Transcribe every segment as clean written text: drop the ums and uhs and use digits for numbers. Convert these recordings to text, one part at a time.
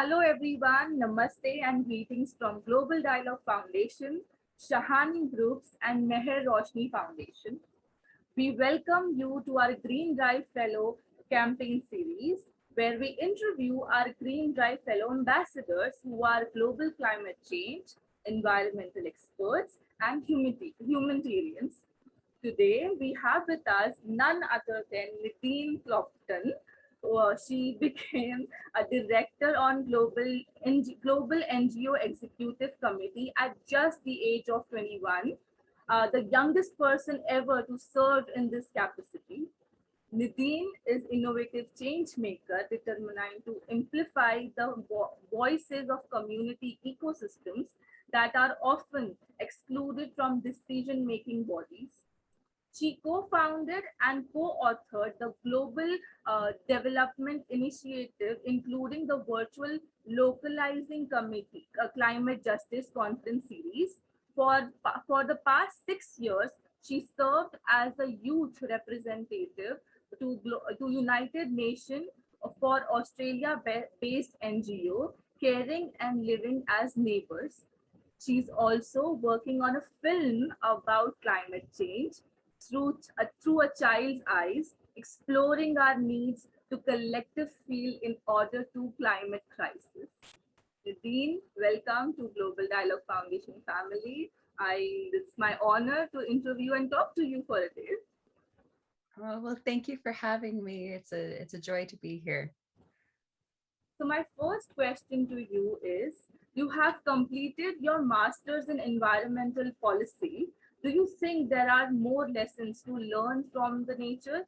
Hello everyone, Namaste and greetings from Global Dialogue Foundation, Shahani Groups and Meher Roshni Foundation. We welcome you to our Green Drive Fellow campaign series, where we interview our Green Drive Fellow ambassadors who are global climate change, environmental experts, and humanitarians. Today, we have with us none other than Nadine Clopton. She became a director on Global NGO Executive Committee at just the age of 21, the youngest person ever to serve in this capacity. Nadine is innovative change maker determined to amplify the voices of community ecosystems that are often excluded from decision-making bodies. She co-founded and co-authored the Global Development Initiative, including the virtual Localizing Committee Climate Justice Conference Series. For the past 6 years, she served as a youth representative to United Nations for Australia-based NGO, Caring and Living as Neighbors. She's also working on a film about climate change through a child's eyes, exploring our needs to collective feel in order to climate crisis. Nadine, welcome to Global Dialogue Foundation family. It's my honor to interview and talk to you for a day. Oh, well, thank you for having me. It's a joy to be here. So my first question to you is, you have completed your master's in environmental policy. Do you think there are more lessons to learn from the nature?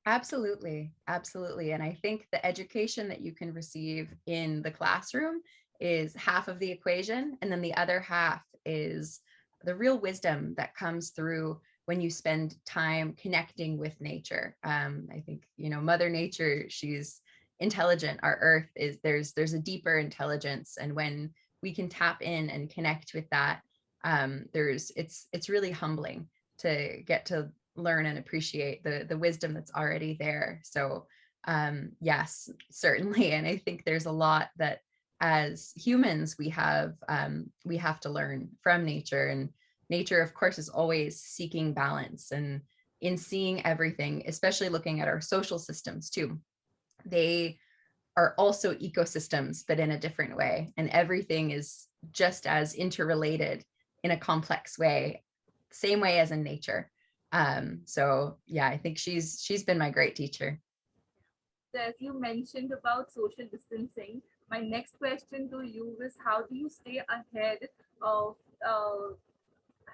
Absolutely, absolutely. And I think the education that you can receive in the classroom is half of the equation, and then the other half is the real wisdom that comes through when you spend time connecting with nature. I think, Mother Nature, she's intelligent. Our earth is there's a deeper intelligence, and when we can tap in and connect with that, it's really humbling to get to learn and appreciate the wisdom that's already there. So yes, certainly. And I think there's a lot that as humans we have to learn from nature. And nature, of course, is always seeking balance, and in seeing everything, especially looking at our social systems too, they are also ecosystems, but in a different way. And everything is just as interrelated in a complex way, same way as in nature. So yeah, I think she's been my great teacher. As you mentioned about social distancing, my next question to you is, of uh,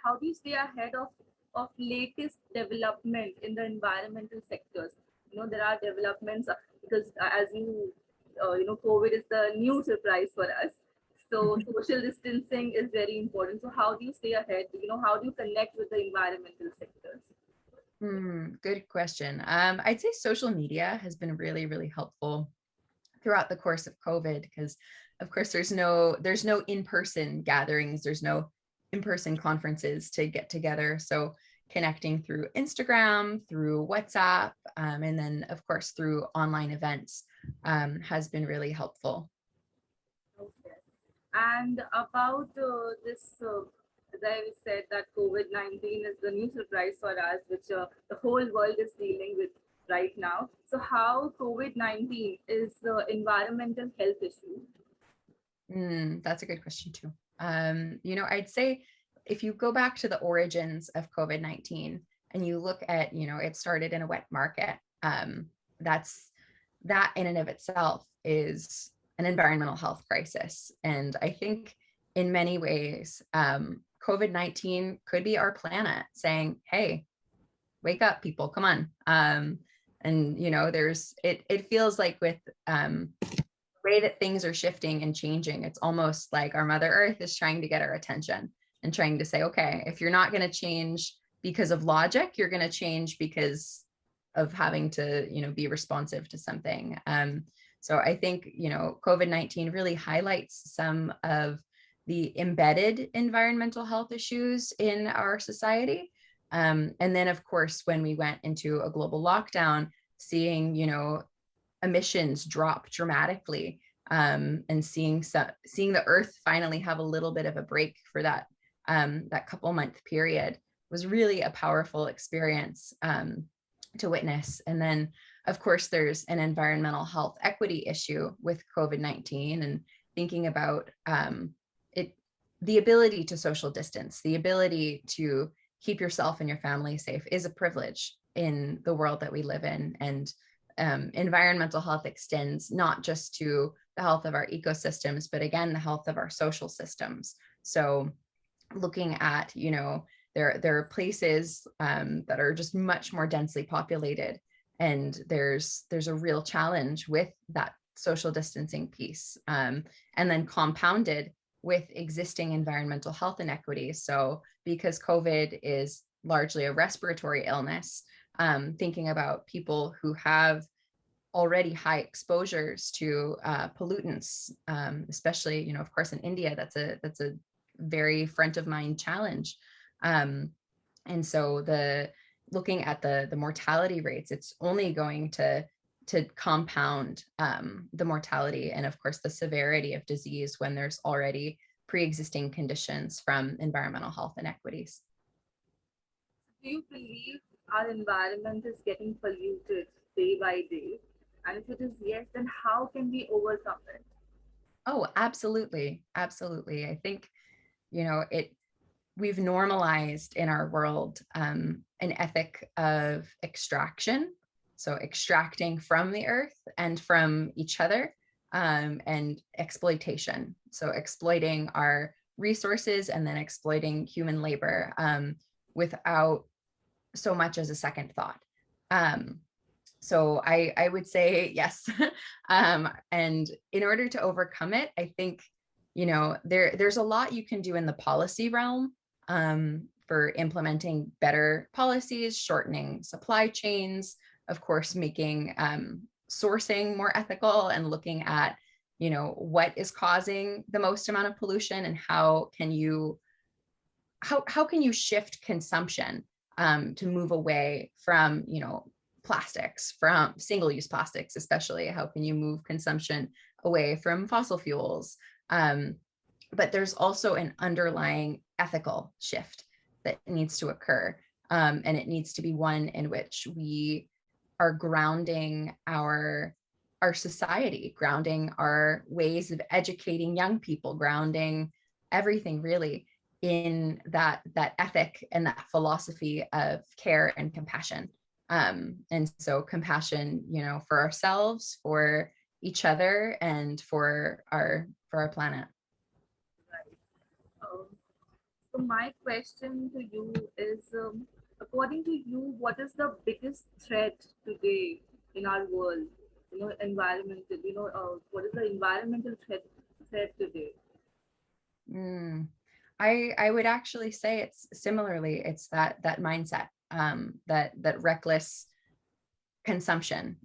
how do you stay ahead of latest development in the environmental sectors? There are developments because as COVID is the new surprise for us. So social distancing is very important. So how do you stay ahead? How do you connect with the environmental sectors? Good question. I'd say social media has been really, really helpful throughout the course of COVID, because of course there's no in-person gatherings, there's no in-person conferences to get together. So connecting through Instagram, through WhatsApp, and then of course through online events has been really helpful. Okay. And about as I said, that COVID-19 is the new surprise for us, which the whole world is dealing with right now. So, how COVID-19 is the environmental health issue? That's a good question too. I'd say if you go back to the origins of COVID-19 and you look at, it started in a wet market, that in and of itself is an environmental health crisis. And I think in many ways, COVID-19 could be our planet saying, hey, wake up, people, come on. And it feels like with the way that things are shifting and changing, it's almost like our Mother Earth is trying to get our attention and trying to say, okay, if you're not going to change because of logic, you're going to change because of having to, be responsive to something. So I think, COVID-19 really highlights some of the embedded environmental health issues in our society. And then, of course, when we went into a global lockdown, seeing, emissions drop dramatically, and seeing the earth finally have a little bit of a break for that couple month period was really a powerful experience to witness. And then, of course, there's an environmental health equity issue with COVID-19, and thinking about the ability to social distance, the ability to keep yourself and your family safe is a privilege in the world that we live in. And environmental health extends not just to the health of our ecosystems, but again, the health of our social systems. So looking at, there are places that are just much more densely populated, and there's a real challenge with that social distancing piece, and then compounded with existing environmental health inequities. So because COVID is largely a respiratory illness, thinking about people who have already high exposures to pollutants, especially, of course, in India, that's a very front of mind challenge. And so looking at the mortality rates, it's only going to compound the mortality and, of course, the severity of disease when there's already pre-existing conditions from environmental health inequities. Do you believe our environment is getting polluted day by day? And if it is yes, then how can we overcome it? Oh, absolutely. Absolutely. I think, we've normalized in our world an ethic of extraction. So extracting from the earth and from each other, and exploitation. So exploiting our resources and then exploiting human labor without so much as a second thought. So I would say yes. And in order to overcome it, I think, there's a lot you can do in the policy realm for implementing better policies, shortening supply chains, of course, making sourcing more ethical, and looking at, what is causing the most amount of pollution, and how can you shift consumption to move away from, plastics, from single-use plastics, especially. How can you move consumption away from fossil fuels? But there's also an underlying ethical shift that needs to occur. And it needs to be one in which we are grounding our society, grounding our ways of educating young people, grounding everything really in that ethic and that philosophy of care and compassion. And so compassion, for ourselves, for each other, and for our planet. So my question to you is, according to you, what is the biggest threat today in our world? Environmental. What is the environmental threat today? I would actually say it's similarly. It's that mindset, that reckless consumption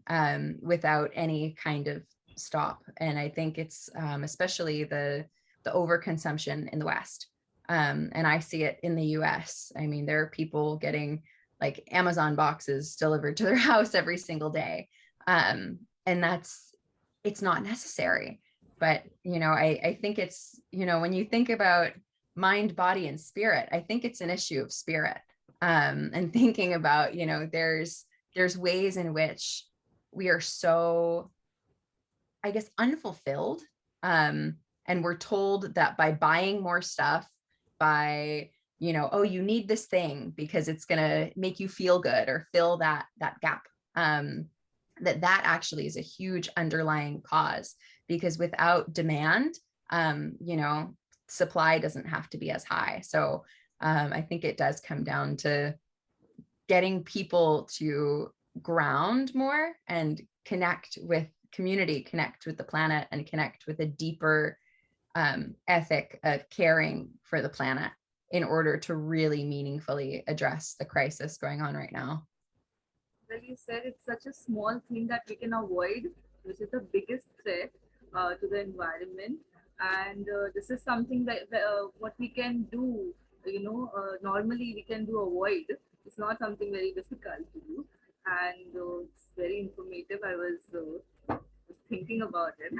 without any kind of stop. And I think it's especially the overconsumption in the West. And I see it in the US. I mean, there are people getting like Amazon boxes delivered to their house every single day. And it's not necessary. But, I think it's, when you think about mind, body, and spirit, I think it's an issue of spirit. And thinking about, there's ways in which we are so, I guess, unfulfilled. And we're told that by buying more stuff, by, oh, you need this thing because it's going to make you feel good or fill that gap. That actually is a huge underlying cause, because without demand, supply doesn't have to be as high. So I think it does come down to getting people to ground more and connect with community, connect with the planet, and connect with a deeper ethic of caring for the planet in order to really meaningfully address the crisis going on right now. Well, you said it's such a small thing that we can avoid, which is the biggest threat to the environment. And this is something that what we can do, normally we can do avoid. It's not something very difficult to do. And it's very informative. I was thinking about it.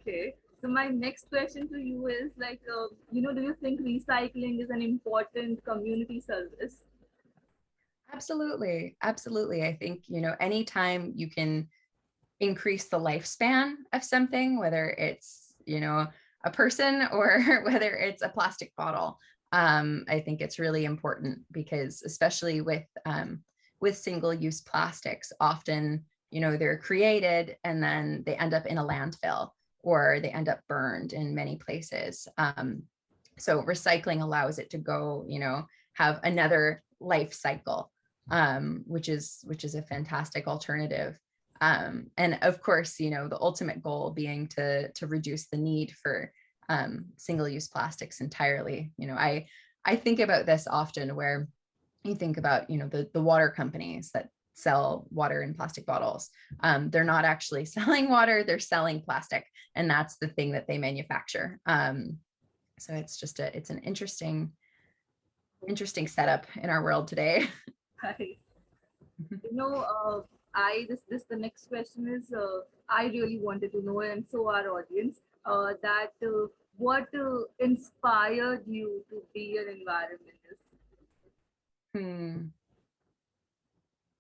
Okay. So my next question to you is like, do you think recycling is an important community service? Absolutely. Absolutely. I think, anytime you can increase the lifespan of something, whether it's, a person or whether it's a plastic bottle, I think it's really important because especially with single-use plastics, often, they're created and then they end up in a landfill or they end up burned in many places. So recycling allows it to go, have another life cycle, which is a fantastic alternative. And of course, the ultimate goal being to reduce the need for single-use plastics entirely. I think about this often where you think about, the water companies that sell water in plastic bottles. They're not actually selling water, they're selling plastic, and that's the thing that they manufacture. So it's an interesting setup in our world today. Right. You know, this the next question is I really wanted to know, and so our audience, that what inspired you to be an environmentalist? Hmm,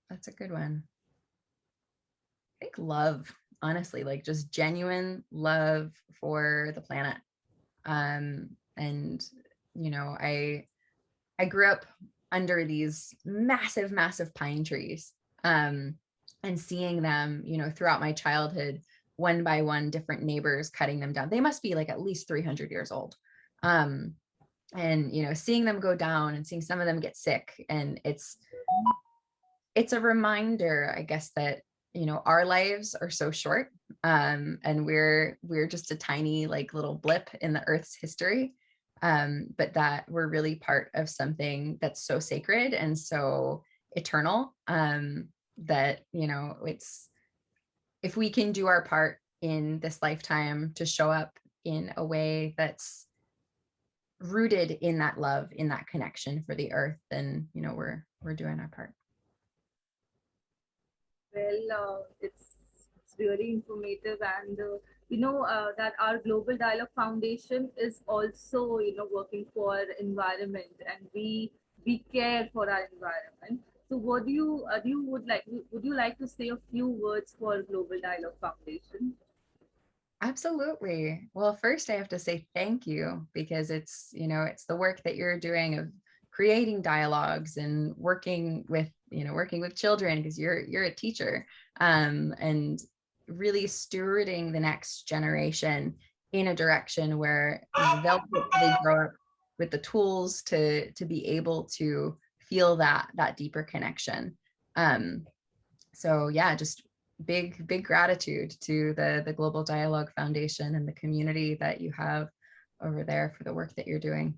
that's a good one. I think love, honestly, like just genuine love for the planet. And I grew up under these massive, massive pine trees, um, and seeing them, throughout my childhood, one by one, different neighbors cutting them down. They must be like at least 300 years old. Um, and seeing them go down and seeing some of them get sick, and it's a reminder, I guess, that our lives are so short, and we're just a tiny like little blip in the earth's history, but that we're really part of something that's so sacred and so eternal, that it's, if we can do our part in this lifetime to show up in a way that's rooted in that love, in that connection for the earth, then we're doing our part. Well, it's really informative, and that our Global Dialogue Foundation is also working for environment, and we care for our environment. So, what would you like to say a few words for Global Dialogue Foundation? Absolutely. Well, first I have to say thank you because it's the work that you're doing of creating dialogues and working with children because you're a teacher, and really stewarding the next generation in a direction where they'll hopefully grow up with the tools to be able to feel that deeper connection. Um, so yeah, just big gratitude to the Global Dialogue Foundation and the community that you have over there for the work that you're doing.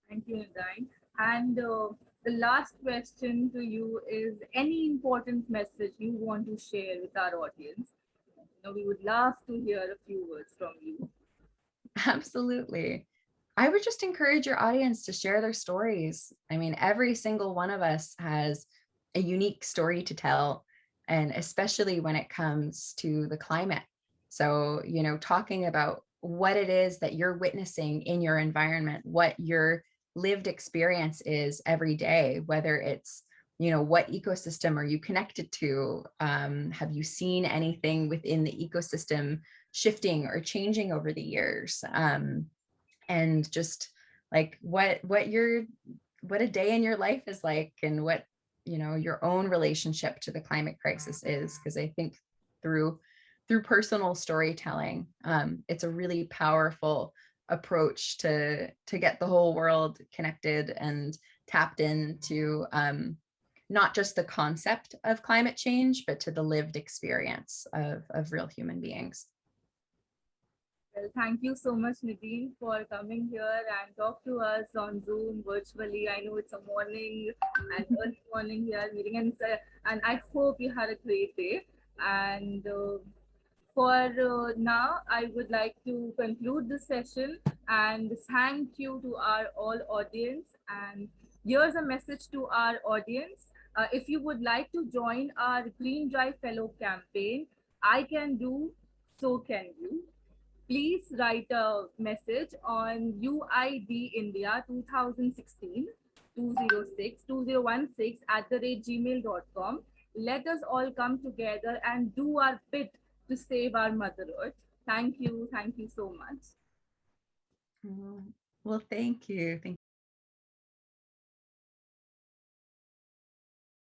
Thank you, Nadine. And the last question to you is any important message you want to share with our audience? We would love to hear a few words from you. Absolutely. I would just encourage your audience to share their stories. I mean, every single one of us has a unique story to tell, and especially when it comes to the climate. So, talking about what it is that you're witnessing in your environment, what your lived experience is every day, whether it's, what ecosystem are you connected to? Have you seen anything within the ecosystem shifting or changing over the years? And just like what a day in your life is like, and what your own relationship to the climate crisis is, because I think through personal storytelling, it's a really powerful approach to get the whole world connected and tapped into, not just the concept of climate change, but to the lived experience of real human beings. Well, thank you so much, Nadine, for coming here and talk to us on Zoom virtually. I know it's a morning and early morning here meeting, and I hope you had a great day. And for now, I would like to conclude this session and thank you to our all audience. And here's a message to our audience. If you would like to join our Green Drive Fellow campaign, I can do, so can you. Please write a message on UID India 2016 2016 @gmail.com. Let us all come together and do our bit to save our Mother Earth. Thank you. Thank you so much. Well, thank you. Thank